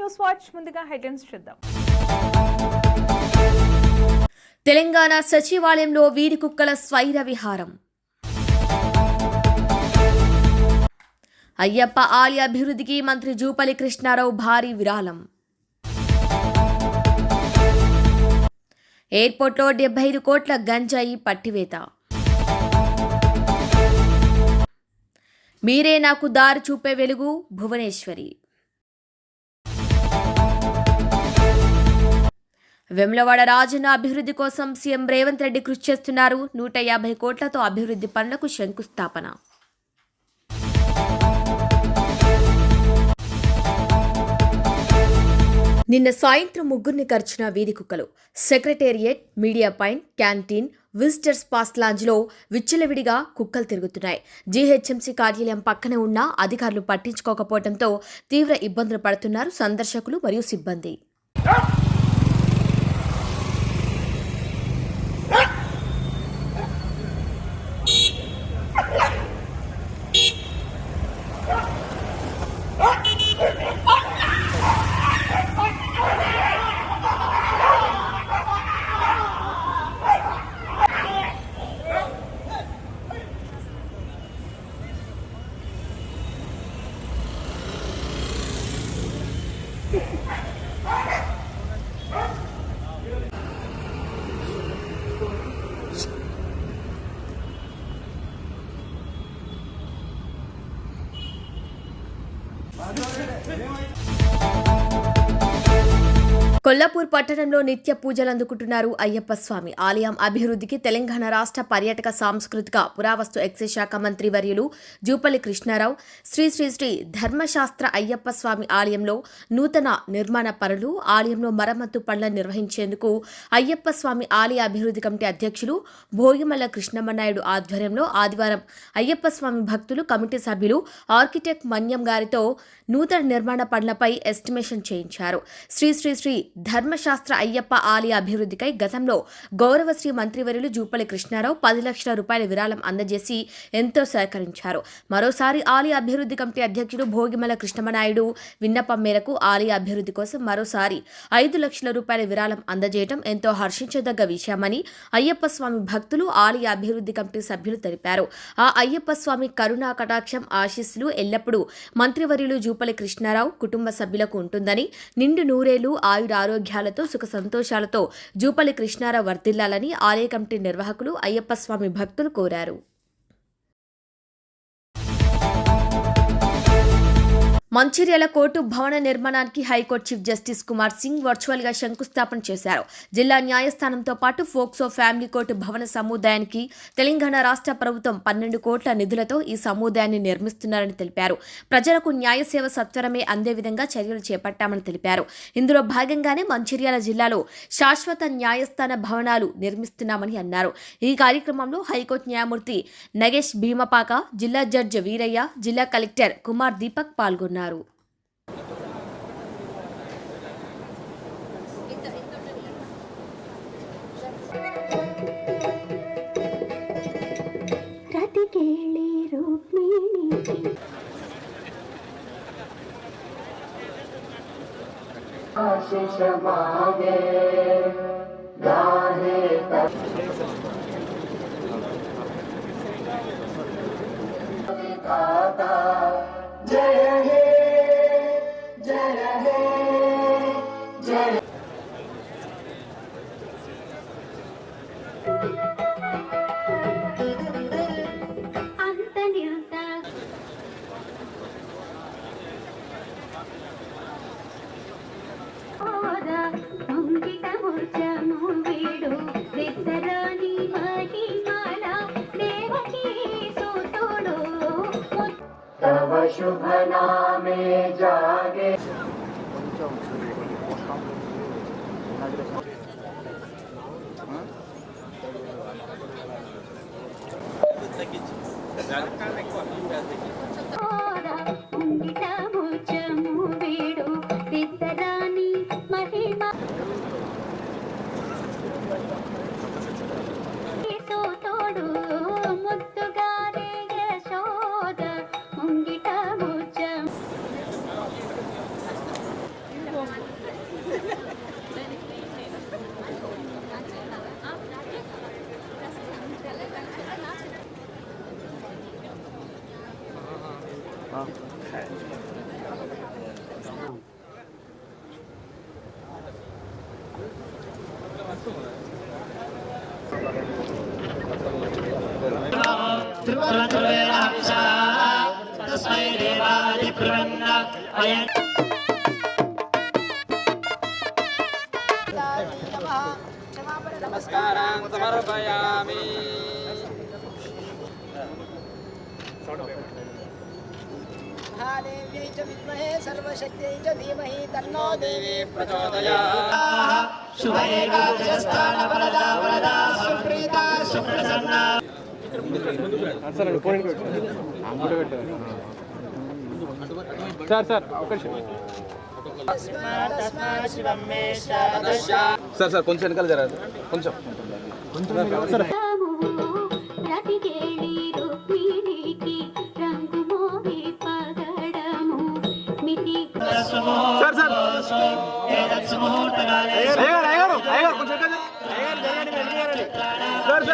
News watch ముందుగా headlines చూద్దాం. తెలంగాణ సచివాలయంలో వీరి కుక్కల స్వైర విహారం. అయ్యప్ప ఆలయ అభివృద్ధికి మంత్రి జూపల్లి కృష్ణారావు భారీ విరాళం. ఎయిర్పోర్ట్లో 75 కోట్ల గంజాయి పట్టివేత. మీరే నాకు దారి చూపే వెలుగు భువనేశ్వరి. వెమ్లవాడ రాజన్న అభివృద్ధి కోసం సీఎం రేవంత్ రెడ్డి కృషి చేస్తున్నారు. 150 కోట్లతో అభివృద్ధి పనులకు శంకుస్థాపన. నిన్న సాయంత్రం ముగ్గురిని కరిచిన వీధి కుక్కలు. Secretariat, media point, canteen, visitors pass లాంజ్లో విచ్చలవిడిగా కుక్కలు తిరుగుతున్నాయి. జీహెచ్ఎంసీ కార్యాలయం పక్కనే ఉన్న అధికారులు పట్టించుకోకపోవడంతో తీవ్ర ఇబ్బందులు పడుతున్నారు సందర్శకులు మరియు సిబ్బంది. కొల్లాపూర్ పట్టణంలో నిత్య పూజలు అందుకుంటున్నారు అయ్యప్ప స్వామి. ఆలయం అభివృద్ధికి తెలంగాణ రాష్ట్ర పర్యాటక సాంస్కృతిక పురావస్తు ఎక్సైజ్ శాఖ మంత్రి వర్యులు జూపల్లి కృష్ణారావు శ్రీ శ్రీ శ్రీ ధర్మశాస్త్ర అయ్యప్ప స్వామి ఆలయంలో నూతన నిర్మాణ పనులు, ఆలయంలో మరమ్మతు పనులను నిర్వహించేందుకు అయ్యప్ప స్వామి ఆలయ అభివృద్ధి కమిటీ అధ్యక్షులు భోగిమల్ల కృష్ణమనాయుడు ఆధ్వర్యంలో ఆదివారం అయ్యప్ప స్వామి భక్తులు, కమిటీ సభ్యులు, ఆర్కిటెక్ట్ మన్యం గారితో నూతన నిర్మాణ పనులపై ఎస్టిమేషన్ చేయించారు. శ్రీ శ్రీ శ్రీ ధర్మశాస్త్ర అయ్యప్ప ఆలయ అభివృద్ధికై గతంలో గౌరవశ్రీ మంత్రివర్యులు జూపల్లి కృష్ణారావు 10 లక్షల రూపాయల విరాళం అందజేసి ఎంతో సహకరించారు. మరోసారి ఆలయ అభివృద్ధి కమిటీ అధ్యక్షుడు భోగిమల్ల కృష్ణమనాయుడు విన్నపం మేరకు ఆలయ అభివృద్ధి కోసం మరోసారి 5 లక్షల రూపాయల విరాళం అందజేయడం ఎంతో హర్షించదగ్గ విషయమని అయ్యప్ప స్వామి భక్తులు, ఆలయ అభివృద్ధి కమిటీ సభ్యులు తెలిపారు. ఆ అయ్యప్ప స్వామి కరుణా కటాక్షం, ఆశీస్సులు ఎల్లప్పుడూ మంత్రివర్యులు జూపల్లి కృష్ణారావు కుటుంబ సభ్యులకు ఉంటుందని, నిండు నూరేళ్లు ఆరోగ్యాలతో సుఖ సంతోషాలతో జూపల్లి కృష్ణారావు వర్ధిల్లాలని ఆలయ కమిటీ నిర్వాహకులు, అయ్యప్ప స్వామి భక్తులు కోరారు. మంచిర్యాల కోర్టు భవన నిర్మాణానికి high court chief justice Kumar Singh వర్చువల్గా శంకుస్థాపన చేశారు. జిల్లా న్యాయస్థానంతో పాటు ఫోక్సో ఫ్యామిలీ కోర్టు భవన సముదాయానికి తెలంగాణ రాష్ట్ర ప్రభుత్వం 12 కోట్ల నిధులతో ఈ సముదాయాన్ని నిర్మిస్తున్నారని తెలిపారు. ప్రజలకు న్యాయ సేవ సత్వరమే అందే విధంగా చర్యలు చేపట్టామని తెలిపారు. ఇందులో భాగంగానే మంచిర్యాల జిల్లాలో శాశ్వత న్యాయస్థాన భవనాలు నిర్మిస్తున్నామని అన్నారు. ఈ కార్యక్రమంలో హైకోర్టు న్యాయమూర్తి నగేష్ భీమపాక, జిల్లా జడ్జి వీరయ్య, జిల్లా కలెక్టర్ కుమార్ దీపక్ పాల్గొన్నారు. आशीष मांगे गाहे विधाता जय हे जय हे जय तव शुभ नामे जागे నమస్కారం సమర్పయామి. महादेव्यै च विद्महे सर्वशक्त्यै च धीमहि तन्नो देवी प्रचोदयात्. शुभ एकादशस्थान वरदा वरदा सुप्रीता सुप्रसन्ना. तस्मात् शिवं मे సార్ కొంచెం వెనకాల జరగదు కొంచెం రతికేళి రుక్మిణికి రంగు మోహి పగడము మితి సార్ అయ్యారు కొంచెం sir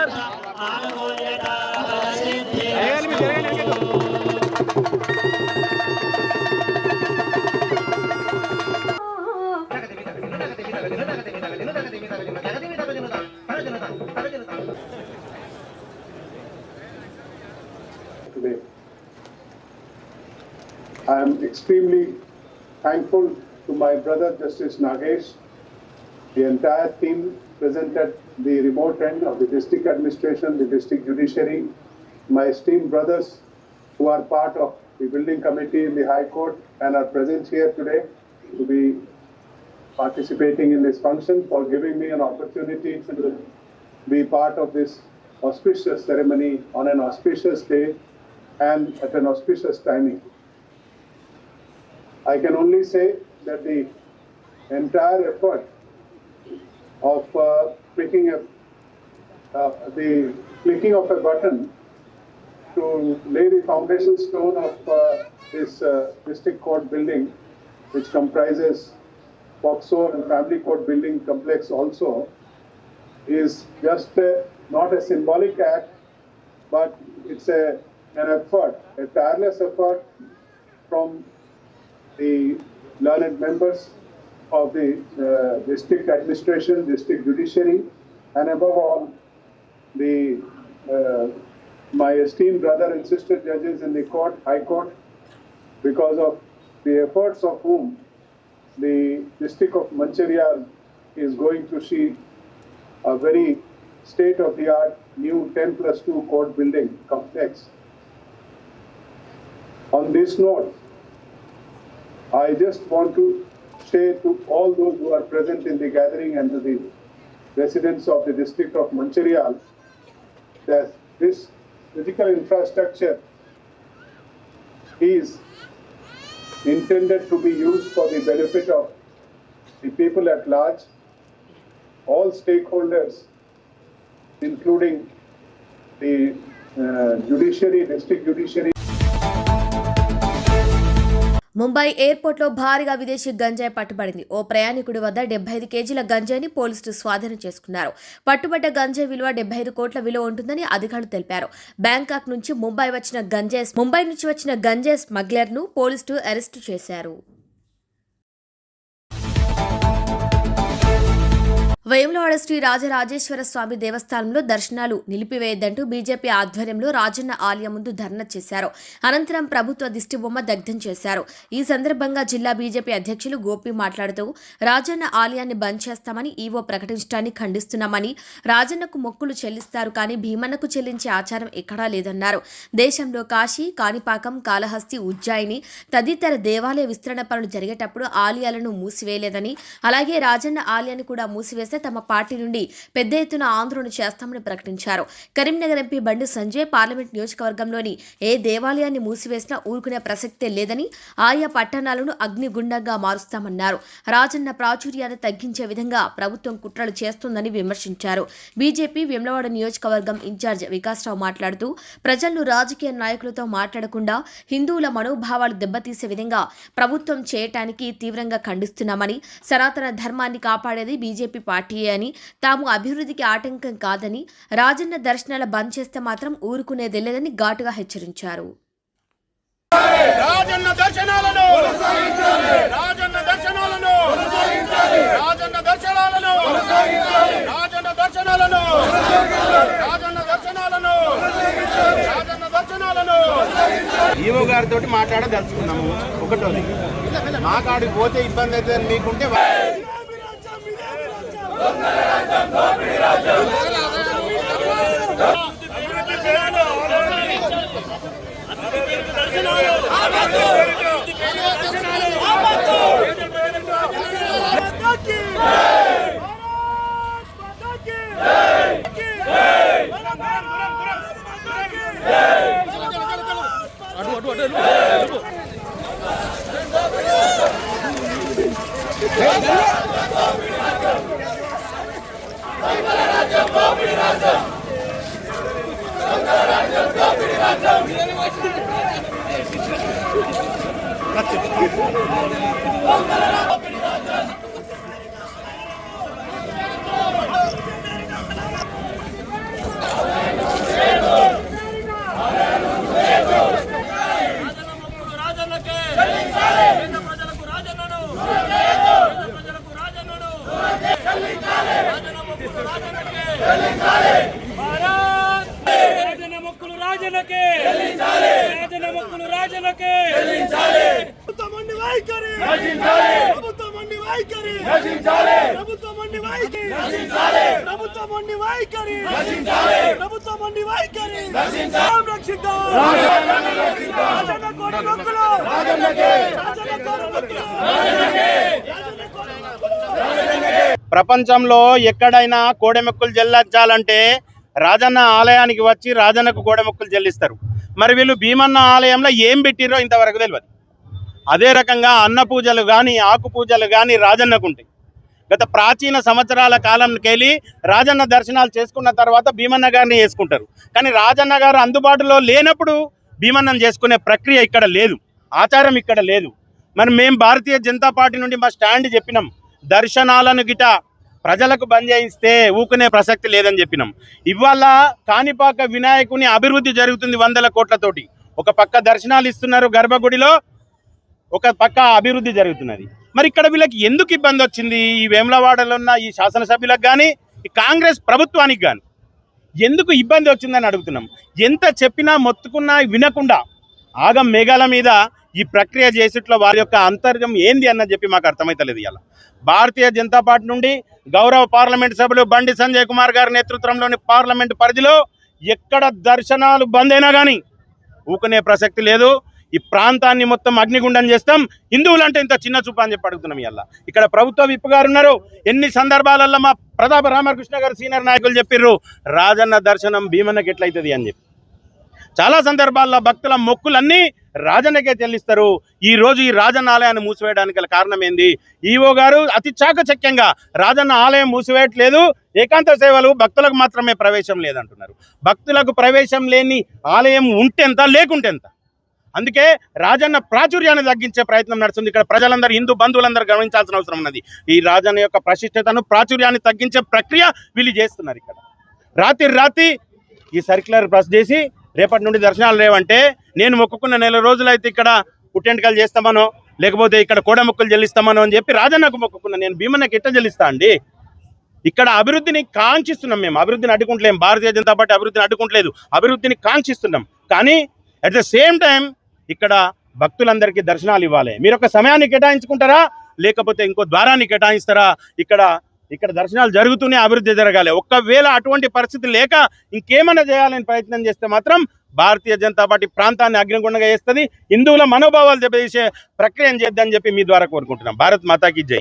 Today, I am extremely thankful to my brother Justice Nagesh, the entire team present at the remote end of the district administration, the district judiciary, my esteemed brothers who are part of the building committee in the High Court and are present here today to be participating in this function, for giving me an opportunity to be part of this auspicious ceremony on an auspicious day and at an auspicious timing. I can only say that the entire effort of clicking of a button to lay the foundation stone of this district court building, which comprises POCSO and family court building complex also, is just not a symbolic act, but it's an effort, a tireless effort from the learned members of the district administration, district judiciary, and above all, my esteemed brother and sister judges in the court, High Court, because of the efforts of whom the district of Mancherial is going to see a very state-of-the-art new 10+2 court building complex. On this note, I just want to say to all those who are present in the gathering and to the residents of the district of Mancherial that this physical infrastructure is intended to be used for the benefit of the people at large, all stakeholders, including the judiciary, district judiciary. Mumbai ఎయిర్పోర్ట్లో భారీగా విదేశీ గంజాయి పట్టుబడింది. ఓ ప్రయాణికుడి వద్ద 75 కేజీల గంజాయిని పోలీసులు స్వాధీనం చేసుకున్నారు. పట్టుబడ్డ గంజాయి విలువ 75 కోట్ల విలువ ఉంటుందని అధికారులు తెలిపారు. బ్యాంకాక్ నుంచి ముంబై నుంచి వచ్చిన గంజాయి స్మగ్లర్ను పోలీసులు అరెస్టు చేశారు. వేములవాడ శ్రీ రాజరాజేశ్వర స్వామి దేవస్థానంలో దర్శనాలు నిలిపివేయద్దంటూ బీజేపీ ఆధ్వర్యంలో రాజన్న ఆలయం ముందు ధర్నా చేశారు. అనంతరం ప్రభుత్వ దిష్టిబొమ్మ దగ్ధం చేశారు. ఈ సందర్భంగా జిల్లా బీజేపీ అధ్యక్షులు గోపి మాట్లాడుతూ రాజన్న ఆలయాన్ని బంద్ చేస్తామని ఈవో ప్రకటించడాన్ని ఖండిస్తున్నామని, రాజన్నకు మొక్కులు చెల్లిస్తారు కానీ భీమన్నకు చెల్లించే ఆచారం ఎక్కడా లేదన్నారు. దేశంలో కాశీ, కాణిపాకం, కాళహస్తి, ఉజ్జాయిని తదితర దేవాలయ విస్తరణ పనులు జరిగేటప్పుడు ఆలయాలను మూసివేయలేదని, అలాగే రాజన్న ఆలయాన్ని కూడా మూసివేస్తే తమ పార్టీ నుండి పెద్ద ఎత్తున ఆందోళన చేస్తామని ప్రకటించారు. కరీంనగర్ ఎంపీ బండి సంజయ్ పార్లమెంట్ నియోజకవర్గంలోని ఏ దేవాలయాన్ని మూసివేసినా ఊరుకునే ప్రసక్తే లేదని, ఆయా పట్టణాలను అగ్నిగుండంగా మారుస్తామన్నారు. రాజన్న ప్రాచుర్యాన్ని తగ్గించే విధంగా ప్రభుత్వం కుట్రలు చేస్తోందని విమర్శించారు. బీజేపీ వేములవాడ నియోజకవర్గం ఇన్ఛార్జ్ వికాసరావు మాట్లాడుతూ ప్రజలను రాజకీయ నాయకులతో మాట్లాడకుండా హిందువుల మనోభావాలు దెబ్బతీసే విధంగా ప్రభుత్వం చేయటానికి తీవ్రంగా ఖండిస్తున్నామని, సనాతన ధర్మాన్ని కాపాడేది బీజేపీ పార్టీ అని, తాము అభివృద్ధికి ఆటంకం కాదని, రాజన్న దర్శనాల బంద్ చేస్తే మాత్రం ఊరుకునేదేలేదని ఘాటుగా హెచ్చరించారు. రాజన్న దర్శనాలను రాజన్న దర్శనాలను రాజన్న దర్శనాలను ఈవో గారితో మాట్లాడదలుచుకున్నాము. ఒకటోది మా కాడికి పోతే ఇబ్బంది అయితే మీకుంటే ప్రపంచంలో ఎక్కడైనా కోడెమెక్కులు చెల్లించాలంటే రాజన్న ఆలయానికి వచ్చి రాజన్నకు కోడెమెక్కులు చెల్లిస్తారు. మరి వీళ్ళు భీమన్న ఆలయంలో ఏం పెట్టిరో ఇంతవరకు తెలియదు. అదే రకంగా అన్న పూజలు కానీ ఆకు పూజలు కానీ రాజన్నకు ఉంటాయి. గత ప్రాచీన సంవత్సరాల కాలంకెళ్ళి రాజన్న దర్శనాలు చేసుకున్న తర్వాత భీమన్న గారిని చేసుకుంటారు. కానీ రాజన్న గారు అందుబాటులో లేనప్పుడు భీమన్నను చేసుకునే ప్రక్రియ ఇక్కడ లేదు, ఆచారం ఇక్కడ లేదు. మరి మేము భారతీయ జనతా పార్టీ నుండి మా స్టాండ్ చెప్పినాం, దర్శనాలను గిట ప్రజలకు బంద్ చేయిస్తే ఊకునే ప్రసక్తి లేదని చెప్పినాం. ఇవాళ కాణిపాక వినాయకుని అభివృద్ధి జరుగుతుంది 100 కోట్లతోటి. ఒక పక్క దర్శనాలు ఇస్తున్నారు గర్భగుడిలో, ఒక పక్క అభివృద్ధి జరుగుతున్నది. మరి ఇక్కడ వీళ్ళకి ఎందుకు ఇబ్బంది వచ్చింది? ఈ వేములవాడలో ఉన్న ఈ శాసనసభ్యులకు కానీ ఈ కాంగ్రెస్ ప్రభుత్వానికి కానీ ఎందుకు ఇబ్బంది వచ్చిందని అడుగుతున్నాం. ఎంత చెప్పినా మొత్తుకున్నా వినకుండా ఆగం మేఘాల మీద ఈ ప్రక్రియ చేసేట్లో వారి యొక్క అంతర్గం ఏంది అన్నది చెప్పి మాకు అర్థమైతలేదు. ఇలా భారతీయ జనతా పార్టీ నుండి గౌరవ పార్లమెంట్ సభ్యులు బండి సంజయ్ కుమార్ గారి నేతృత్వంలోని పార్లమెంట్ పరిధిలో ఎక్కడ దర్శనాలు బంద్ అయినా కానీ ఊకునే ప్రసక్తి లేదు. ఈ ప్రాంతాన్ని మొత్తం అగ్నిగుండం చేస్తాం, హిందువులంటే ఇంత చిన్న చూపు అని చెప్పి అడుగుతున్నాం. ఇలా ఇక్కడ ప్రభుత్వ విప్ గారు ఉన్నారు. ఎన్ని సందర్భాలలో మా ప్రతాప రామకృష్ణ గారు సీనియర్ నాయకులు చెప్పిర్రు రాజన్న దర్శనం భీమన్నకి ఎట్లయితుంది అని చెప్పి. చాలా సందర్భాల్లో భక్తుల మొక్కులన్నీ రాజన్నకే చెల్లిస్తారు. ఈ రోజు ఈ రాజన్న ఆలయాన్ని మూసివేయడానికి గల కారణం ఏంది? ఈవో గారు అతి చాకచక్యంగా రాజన్న ఆలయం మూసివేయట్లేదు, ఏకాంత సేవలు భక్తులకు మాత్రమే ప్రవేశం లేదంటున్నారు. భక్తులకు ప్రవేశం లేని ఆలయం ఉంటెంత లేకుంటెంత. అందుకే రాజన్న ప్రాచుర్యాన్ని తగ్గించే ప్రయత్నం నడుస్తుంది. ఇక్కడ ప్రజలందరూ, హిందూ బంధువులందరూ గమనించాల్సిన అవసరం ఉన్నది. ఈ రాజన్న యొక్క ప్రతిష్టతను, ప్రాచుర్యాన్ని తగ్గించే ప్రక్రియ వీళ్ళు చేస్తున్నారు. ఇక్కడ రాత్రి ఈ సర్క్యులర్ ప్రెస్ చేసి రేపటి నుండి దర్శనాలు లేవంటే నేను మొక్కుకున్న 4 రోజులైతే ఇక్కడ పుట్టెంటుకలు చేస్తామనో లేకపోతే ఇక్కడ కోడమొక్కులు చెల్లిస్తామనో అని చెప్పి రాజన్నకు మొక్కుకున్నా. నేను భీమన్నకి ఎట్లా చెల్లిస్తా అండి? ఇక్కడ అభివృద్ధిని కాంక్షిస్తున్నాం. మేము అభివృద్ధిని అడ్డుకుంటలేము, భారతీయ జనతా పార్టీ అభివృద్ధిని అడ్డుకుంటలేదు, అభివృద్ధిని కాంక్షిస్తున్నాం. కానీ అట్ ద సేమ్ టైం ఇక్కడ భక్తులందరికీ దర్శనాలు ఇవ్వాలి. మీరు ఒక సమయాన్ని కేటాయించుకుంటారా లేకపోతే ఇంకో ద్వారాన్ని కేటాయిస్తారా? ఇక్కడ దర్శనాలు జరుగుతూనే అభివృద్ధి జరగాలి. ఒకవేళ అటువంటి పరిస్థితి లేక ఇంకేమైనా చేయాలని ప్రయత్నం చేస్తే మాత్రం భారతీయ జనతా పార్టీ ప్రాంతాన్ని అగ్నిగుండంగా చేస్తుంది, హిందువుల మనోభావాలు దెబ్బతీసే ప్రక్రియను చేద్దని చెప్పి మీ ద్వారా కోరుకుంటున్నాం. భారత్ మాతాకి జై.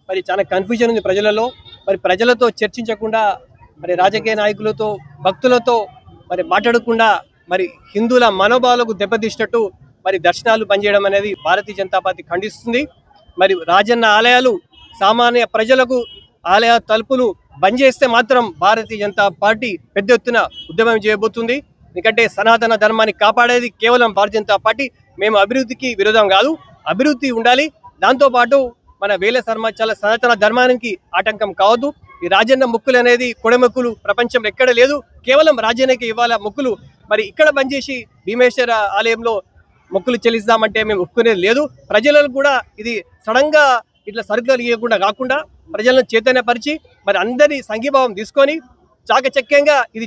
మరి చాలా కన్ఫ్యూజన్ ఉంది ప్రజలలో. మరి ప్రజలతో చర్చించకుండా, మరి రాజకీయ నాయకులతో, భక్తులతో మరి మాట్లాడకుండా మరి హిందువుల మనోభావాలకు దెబ్బతీసినట్టు మరి దర్శనాలు బంద్ చేయడం అనేది భారతీయ జనతా పార్టీ ఖండిస్తుంది. మరి రాజన్న ఆలయాలు సామాన్య ప్రజలకు ఆలయ తలుపులు బంద్ చేస్తే మాత్రం భారతీయ జనతా పార్టీ పెద్ద ఎత్తున ఉద్యమం చేయబోతుంది. ఎందుకంటే సనాతన ధర్మాన్ని కాపాడేది కేవలం భారతీయ జనతా పార్టీ. మేము అభివృద్ధికి విరోధం కాదు, అభివృద్ధి ఉండాలి. దాంతోపాటు మన వేల సంవత్సరాల సనాతన ధర్మానికి ఆటంకం కావద్దు. ఈ రాజన్న మొక్కులు అనేది కొడమొక్కులు ప్రపంచంలో ఎక్కడ లేదు, కేవలం రాజన్నకి ఇవ్వాల మొక్కులు. మరి ఇక్కడ బంద్ చేసి భీమేశ్వర ఆలయంలో మొక్కులు చెల్లిస్తామంటే మేము ఒప్పుకునేది లేదు. ప్రజలను కూడా ఇది సడన్గా ఇట్లా సరుకులు ఇవ్వకుండా కాకుండా ప్రజలను చైతన్యపరిచి మరి అందరి సంఘీభావం తీసుకొని చాకచక్యంగా ఇది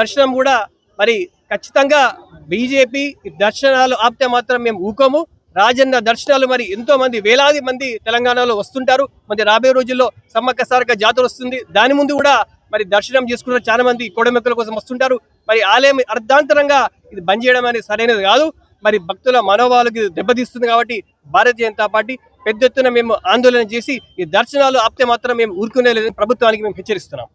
దర్శనం కూడా మరి ఖచ్చితంగా బీజేపీ దర్శనాలు ఆపితే మాత్రం మేము ఊకోము. రాజన్న దర్శనాలు మరి ఎంతో మంది వేలాది మంది తెలంగాణలో వస్తుంటారు. మరి రాబోయే రోజుల్లో సమ్మక్క సారక్క జాతర వస్తుంది. దాని ముందు కూడా మరి దర్శనం చేసుకున్న చాలా మంది కోడెమెక్కల కోసం వస్తుంటారు. మరి ఆలయం అర్ధాంతరంగా ఇది బంద్ చేయడం అనేది సరైనది కాదు. మరి భక్తుల మనోభావాలకు దెబ్బతీస్తుంది. కాబట్టి భారతీయ జనతా పార్టీ పెద్ద ఎత్తున మేము ఆందోళన చేసి ఈ దర్శనాలు ఆపితే మాత్రం మేము ఊరుకునే లేదని ప్రభుత్వానికి మేము హెచ్చరిస్తున్నాం.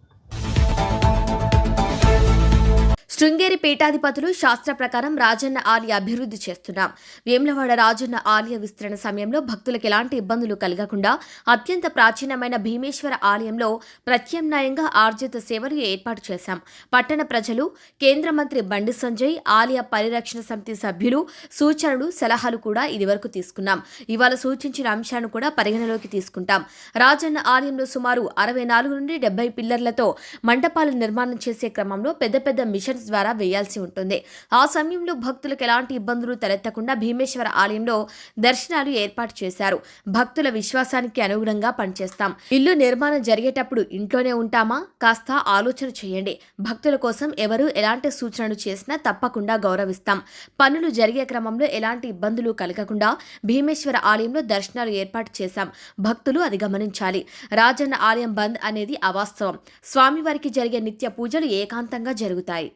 శృంగేరి పీఠాధిపతులు శాస్త్ర ప్రకారం రాజన్న ఆలయ అభివృద్ధి చేస్తున్నాం. వేములవాడ రాజన్న ఆలయ విస్తరణ సమయంలో భక్తులకు ఎలాంటి ఇబ్బందులు కలగకుండా అత్యంత ప్రాచీనమైన భీమేశ్వర ఆలయంలో ప్రత్యామ్నాయంగా ఆర్జిత సేవలు ఏర్పాటు చేశాం. పట్టణ ప్రజలు, కేంద్ర మంత్రి బండి సంజయ్, ఆలయ పరిరక్షణ సమితి సభ్యులు సూచనలు, సలహాలు కూడా ఇదివరకు తీసుకున్నాం. ఇవాళ సూచించిన అంశాలను కూడా పరిగణలోకి తీసుకుంటాం. రాజన్న ఆలయంలో సుమారు 64 నుండి 70 పిల్లర్లతో మండపాలు నిర్మాణం చేసే క్రమంలో పెద్ద పెద్ద మిషన్స్ ద్వారా వేయాల్సి ఉంటుంది. ఆ సమయంలో భక్తులకు ఎలాంటి ఇబ్బందులు తలెత్తకుండా భీమేశ్వర ఆలయంలో దర్శనాలు ఏర్పాటు చేశారు. భక్తుల విశ్వాసానికి అనుగుణంగా పనిచేస్తాం. ఇల్లు నిర్మాణం జరిగేటప్పుడు ఇంట్లోనే ఉంటామా? కాస్త ఆలోచన చేయండి. భక్తుల కోసం ఎవరు ఎలాంటి సూచనలు చేసినా తప్పకుండా గౌరవిస్తాం. పనులు జరిగే క్రమంలో ఎలాంటి ఇబ్బందులు కలగకుండా భీమేశ్వర ఆలయంలో దర్శనాలు ఏర్పాటు చేశాం. భక్తులు అది గమనించాలి. రాజన్న ఆలయం బంద్ అనేది అవాస్తవం. స్వామివారికి జరిగే నిత్య పూజలు ఏకాంతంగా జరుగుతాయి.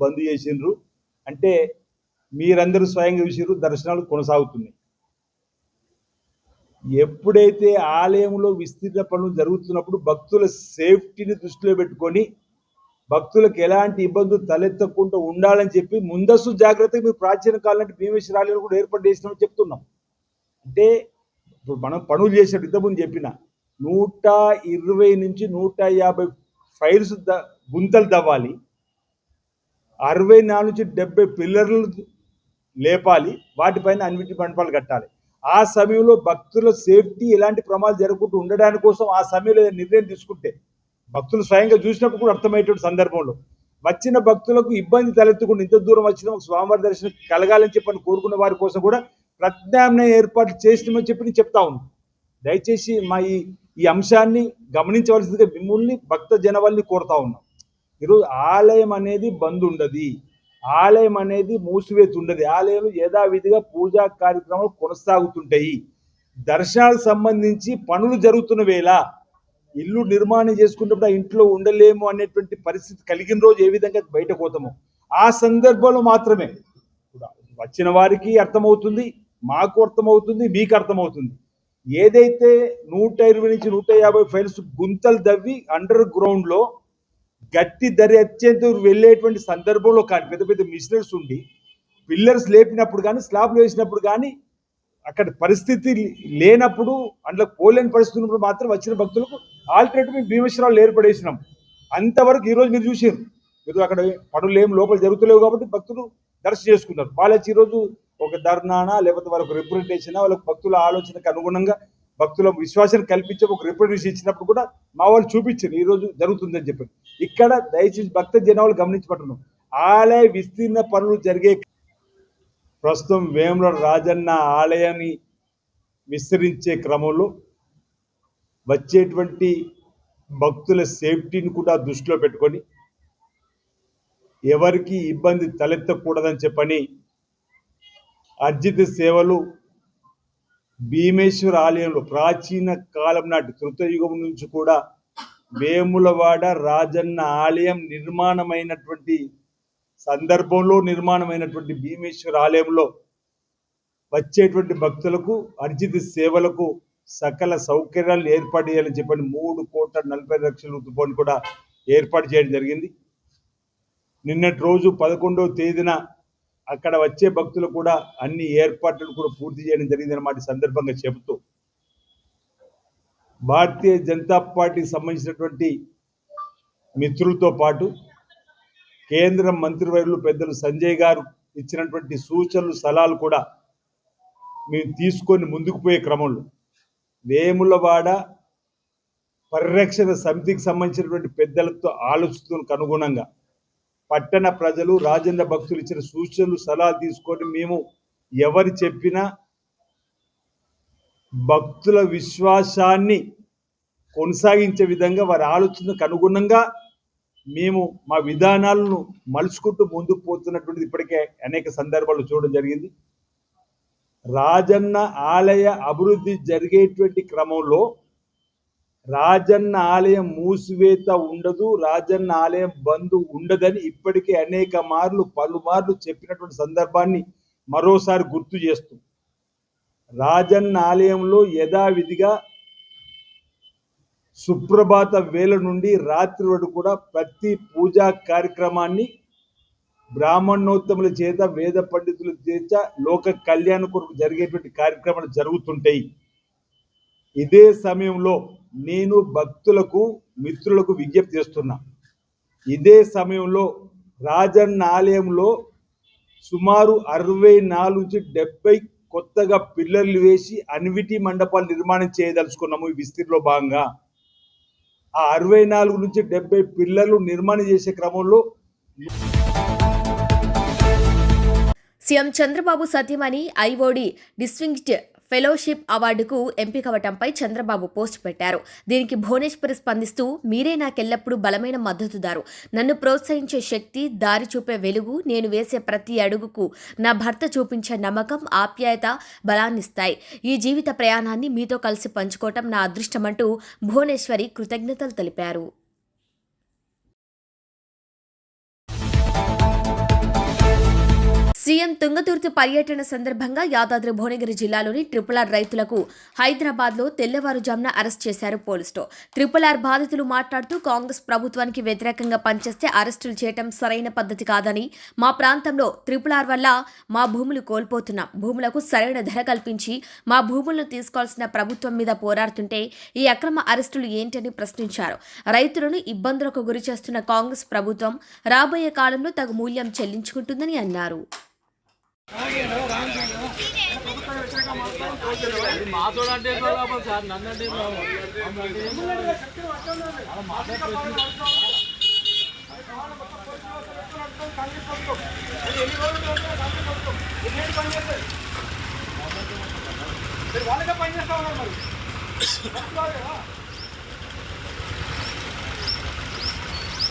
బంద్ చేసిండ్రు అంటే మీరందరూ స్వయంగా చూసిర్రు, దర్శనాలు కొనసాగుతున్నాయి. ఎప్పుడైతే ఆలయంలో విస్తీర్ణ పనులు జరుగుతున్నప్పుడు భక్తుల సేఫ్టీని దృష్టిలో పెట్టుకొని భక్తులకు ఎలాంటి ఇబ్బందులు తలెత్తకుండా ఉండాలని చెప్పి ముందస్తు జాగ్రత్తగా మీరు ప్రాచీన కాలం అంటే భీమేశ్వర ఆలయం కూడా ఏర్పాటు చేసినామని చెప్తున్నాం. అంటే ఇప్పుడు మనం పనులు చేసినట్టు ఇంతకుముందు చెప్పిన 120 నుంచి 150 ఫైల్స్ గుంతలు తవ్వాలి, 64 నుంచి 70 పిల్లర్లు లేపాలి, వాటిపైన అన్నిటి మండపాలు కట్టాలి. ఆ సమయంలో భక్తుల సేఫ్టీ ఎలాంటి ప్రమాదాలు జరగకుండా ఉండడానికి కోసం ఆ సమయంలో నిర్ణయం తీసుకుంటే భక్తులు స్వయంగా చూసినప్పుడు కూడా అర్థమయ్యేటువంటి సందర్భంలో వచ్చిన భక్తులకు ఇబ్బంది తలెత్తకుండా ఇంత దూరం వచ్చిన స్వామివారి దర్శనం కలగాలని చెప్పని కోరుకున్న వారి కోసం కూడా ప్రత్యామ్నాయ ఏర్పాట్లు చేసినామని చెప్పి నేను చెప్తా ఉన్నాను. దయచేసి మా ఈ అంశాన్ని గమనించవలసిందిగా మిమ్మల్ని భక్త జనవల్ని కోరుతా ఉన్నాం. ఈరోజు ఆలయం అనేది బంద్ ఉండదు, ఆలయం అనేది మూసివేతి ఉండదు. ఆలయంలో యథావిధిగా పూజా కార్యక్రమాలు కొనసాగుతుంటాయి. దర్శనాలకు సంబంధించి పనులు జరుగుతున్న వేళ ఇల్లు నిర్మాణం చేసుకున్నప్పుడు ఆ ఇంట్లో ఉండలేము అనేటువంటి పరిస్థితి కలిగిన రోజు ఏ విధంగా బయటకు పోతామో ఆ సందర్భంలో మాత్రమే వచ్చిన వారికి అర్థమవుతుంది, మాకు అర్థమవుతుంది, మీకు అర్థమవుతుంది. ఏదైతే 120 నుంచి 150 ఫైల్స్ గుంతలు దవ్వి అండర్ గ్రౌండ్ లో గట్టి ధరి అత్యంత వెళ్ళేటువంటి సందర్భంలో కానీ పెద్ద పెద్ద మిషనరీస్ ఉండి పిల్లర్స్ లేపినప్పుడు కానీ స్లాబ్లు వేసినప్పుడు కానీ అక్కడ పరిస్థితి లేనప్పుడు అందులో పోలేని పరిస్థితి ఉన్నప్పుడు మాత్రం వచ్చిన భక్తులకు ఆల్టర్నేటివ్ భీమేశ్వరాలు ఏర్పడేసినాం. అంతవరకు ఈరోజు మీరు చూసారు, మీరు అక్కడ పనులు ఏం లోపల జరుగుతలేవు కాబట్టి భక్తులు దర్శనం చేసుకున్నారు. వాళ్ళకి ఈరోజు ఒక ధర్నానా లేకపోతే వాళ్ళకు రిప్రజెంటేషన్ వాళ్ళకి భక్తుల ఆలోచనకు అనుగుణంగా భక్తుల విశ్వాసాన్ని కల్పించే ఒక రిప్రజెంటేషన్ ఇచ్చినప్పుడు కూడా మా వాళ్ళు చూపించారు ఈరోజు జరుగుతుందని చెప్పి. ఇక్కడ దయచేసి భక్త జనాలు గమనించబడుతున్నాం. ఆలయ విస్తీర్ణ పనులు జరిగే ప్రస్తుతం వేములవాడ రాజన్న ఆలయాన్ని విస్తరించే క్రమంలో వచ్చేటువంటి భక్తుల సేఫ్టీని కూడా దృష్టిలో పెట్టుకొని ఎవరికి ఇబ్బంది తలెత్తకూడదని చెప్పని అర్జిత సేవలు భీమేశ్వర ఆలయంలో ప్రాచీన కాలం నాటి కృతయుగం నుంచి కూడా వేములవాడ రాజన్న ఆలయం నిర్మాణమైనటువంటి సందర్భంలో నిర్మాణమైనటువంటి భీమేశ్వర ఆలయంలో వచ్చేటువంటి భక్తులకు అర్జిత సేవలకు సకల సౌకర్యాలు ఏర్పాటు చేయాలని చెప్పని 3,40,00,000 రూపాయలు కూడా ఏర్పాటు చేయడం జరిగింది. నిన్నటి రోజు 11వ తేదీన అక్కడ వచ్చే భక్తులు కూడా అన్ని ఏర్పాట్లు కూడా పూర్తి చేయడం జరిగిందన్నమాట సందర్భంగా చెబుతూ భారతీయ జనతా పార్టీకి సంబంధించినటువంటి మిత్రులతో పాటు కేంద్ర మంత్రివర్యులు పెద్దలు సంజయ్ గారు ఇచ్చినటువంటి సూచనలు సలహాలు కూడా మేము తీసుకొని ముందుకు పోయే క్రమంలో వేములవాడ పరిరక్షణ సమితికి సంబంధించినటువంటి పెద్దలతో ఆలోచనకు అనుగుణంగా పట్టణ ప్రజలు రాజన్న భక్తులు ఇచ్చిన సూచనలు సలహాలు తీసుకొని మేము ఎవరు చెప్పినా భక్తుల విశ్వాసాన్ని కొనసాగించే విధంగా వారి ఆలోచనకు అనుగుణంగా మేము మా విధానాలను మలుచుకుంటూ ముందుకు పోతున్నటువంటిది ఇప్పటికే అనేక సందర్భాలు చూడడం జరిగింది. రాజన్న ఆలయ అభివృద్ధి జరిగేటువంటి క్రమంలో రాజన్న ఆలయం మూసివేత ఉండదు, రాజన్న ఆలయం బంద్ ఉండదని ఇప్పటికే అనేక మార్లు పలుమార్లు చెప్పినటువంటి సందర్భాన్ని మరోసారి గుర్తు చేస్తూ రాజన్న ఆలయంలో యథావిధిగా సుప్రభాత వేళ నుండి రాత్రి వరకు కూడా ప్రతి పూజా కార్యక్రమాన్ని బ్రాహ్మణోత్తముల చేత వేద పండితుల చేత లోక కళ్యాణ కొరకు జరిగేటువంటి కార్యక్రమాలు జరుగుతుంటాయి. ఇదే సమయంలో నేను భక్తులకు మిత్రులకు విజ్ఞప్తి చేస్తున్నా, ఇదే సమయంలో రాజన్న ఆలయంలో సుమారు 64 నుంచి 70 కొత్తగా పిల్లర్లు వేసి అన్విటి మండపాలు నిర్మాణం చేయదలుచుకున్నాము. ఈ విస్తీర్ణలో భాగంగా ఆ 64 నుంచి 70 పిల్లర్లు నిర్మాణం చేసే క్రమంలో CM Chandrababu Satyamani IOD distinguished fellowship అవార్డుకు ఎంపికవటంపై చంద్రబాబు పోస్ట్ పెట్టారు. దీనికి భువనేశ్వరి స్పందిస్తూ, మీరే నాకెల్లప్పుడూ బలమైన మద్దతుదారు, నన్ను ప్రోత్సహించే శక్తి, దారి చూపే వెలుగు, నేను వేసే ప్రతి అడుగుకు నా భర్త చూపించే నమ్మకం, ఆప్యాయత బలాన్నిస్తాయి. ఈ జీవిత ప్రయాణాన్ని మీతో కలిసి పంచుకోవటం నా అదృష్టమంటూ భువనేశ్వరి కృతజ్ఞతలు తెలిపారు. సీఎం తుంగతుర్తి పర్యటన సందర్భంగా యాదాద్రి భువనగిరి జిల్లాలోని RRR రైతులకు హైదరాబాద్లో తెల్లవారుజామున అరెస్ట్ చేశారు పోలీసులు. RRR బాధితులు మాట్లాడుతూ, కాంగ్రెస్ ప్రభుత్వానికి వ్యతిరేకంగా పనిచేస్తే అరెస్టులు చేయడం సరైన పద్ధతి కాదని, మా ప్రాంతంలో RRR వల్ల మా భూములు కోల్పోతున్నాం, భూములకు సరైన ధర కల్పించి మా భూములను తీసుకోవాల్సిన ప్రభుత్వం మీద పోరాడుతుంటే ఈ అక్రమ అరెస్టులు ఏంటని ప్రశ్నించారు. రైతులను ఇబ్బందులకు గురి చేస్తున్న కాంగ్రెస్ ప్రభుత్వం రాబోయే కాలంలో తగు మూల్యం చెల్లించుకుంటుందని అన్నారు.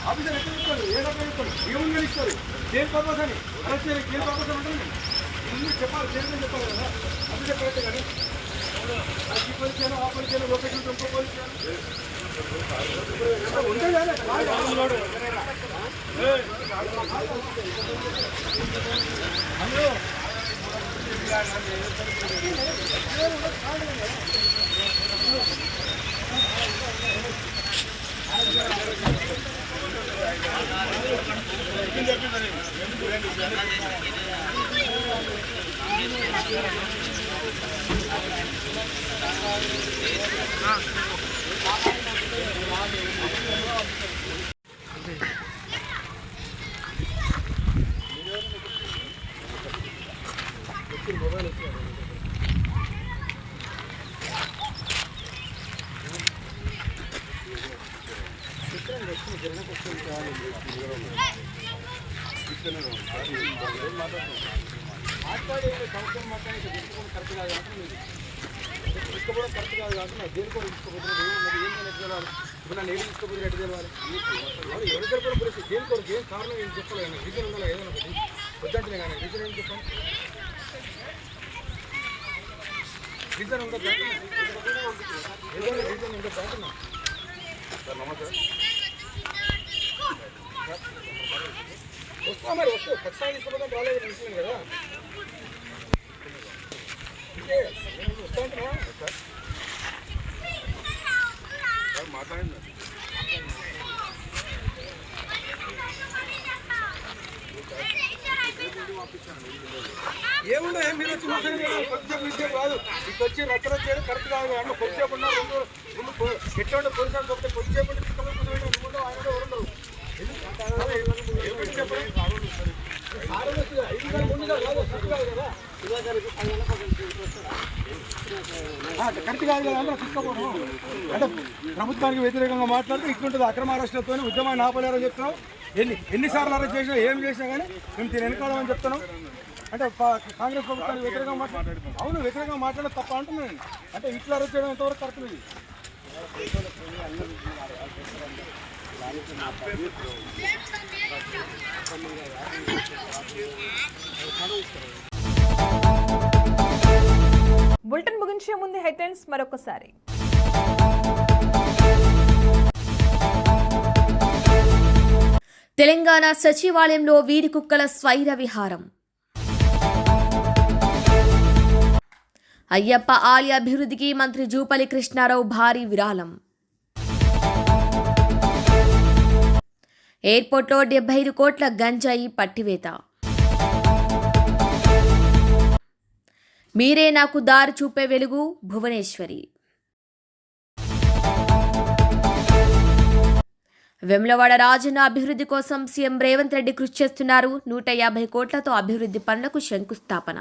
ఆఫీసర్ ఎక్కడ ఇస్తారు, ఏ రకంగా ఇస్తారు, ఏముందని ఇస్తారు, దేని పర్పస్ అని అరెస్ట్ చేయాలి, దేని పర్పస్ అని ఉంటుంది చెప్పాలి, చేయాలని చెప్పాలి కదా. ఆఫీసర్ కరెక్ట్ కానీ ఈ పోలీస్ చేయాలి, ఆ పోలీస్ చేయాలి, లొకేషన్ ఇంకో పోలీస్ చేయాలి ఉంటే మాట్లాడే సంవత్సరం మాట్లాడే కరెక్ట్ కాదు తీసుకోవడం కరెక్ట్ కాదు కాబట్టి నాకు దేని కూడా తీసుకోబోతున్నాను ఏం తెలియాలి, ఇప్పుడు నన్ను ఏది తీసుకోబోతున్నా ఎట్టు తెలియాలి, ఎవరి దగ్గర పరిస్థితి దేని కొరకు ఏం కారణం ఏం చెప్పాలి, రీజన్ ఉండాలి, ఏదైనా వద్దంటే కానీ రీజన్ ఏం చెప్పాను, రీజన్ ఉండదు ఏదైనా రీజన్ ఉండదు అంటున్నా సార్. నమస్తే వస్తా, మరి వస్తే ఖచ్చితంగా తీసుకోపోతే రాలేదు తెలిసింది కదా, వస్తా అంటున్నా సార్. మాట్లాడండి ఏముందో మీరు వచ్చి మాట్లాడేది కొద్దిసేపు కాదు, ఇక వచ్చి రచ్చన చేయడం కరెక్ట్ కాదు. అంటే కొద్దిసేపు ఉన్నా రెండు ఎట్లా పోలీసు చెప్తే కొద్దిసేపు రెండు ఆయన ఉండరు కరెక్ట్ కాదు కదా అంటే తీసుకోపోవడం అంటే ప్రభుత్వానికి వ్యతిరేకంగా మాట్లాడితే ఇట్లుంటుంది. అక్రమ అరెస్టులతో ఉద్యమాన్ని ఆపలేరని చెప్తున్నాం. ఎన్నిసార్లు అరెస్ట్ చేసినా ఏం చేసినా కానీ మేము దీన్ని వెనుకోవడం చెప్తున్నాం. అంటే కాంగ్రెస్ ప్రభుత్వానికి వ్యతిరేకంగా మాట్లాడుతున్నాం. అవును, వ్యతిరేకంగా మాట్లాడడం తప్ప అంటున్నాను. అంటే ఇట్లా అరెస్ట్ చేయడం ఎంతవరకు కరెక్ట్ ఇది. బులెటిన్ ముగించే ముందు హెడ్లైన్స్ మరొకసారి. తెలంగాణ సచివాలయంలో వీరి కుక్కల స్వైర విహారం. అయ్యప్ప ఆలయ అభివృద్ధికి మంత్రి జూపల్లి కృష్ణారావు భారీ విరాళం. ఎయిర్పోర్ట్లో 75 కోట్ల గంజాయి పట్టివేత. మీరే నాకు దారి చూపే వెలుగు భువనేశ్వరి. వెమ్లవాడ రాజన్న అభివృద్ధి కోసం సీఎం రేవంత్ రెడ్డి కృషి చేస్తున్నారు. 150 కోట్లతో అభివృద్ధి పనులకు శంకుస్థాపన.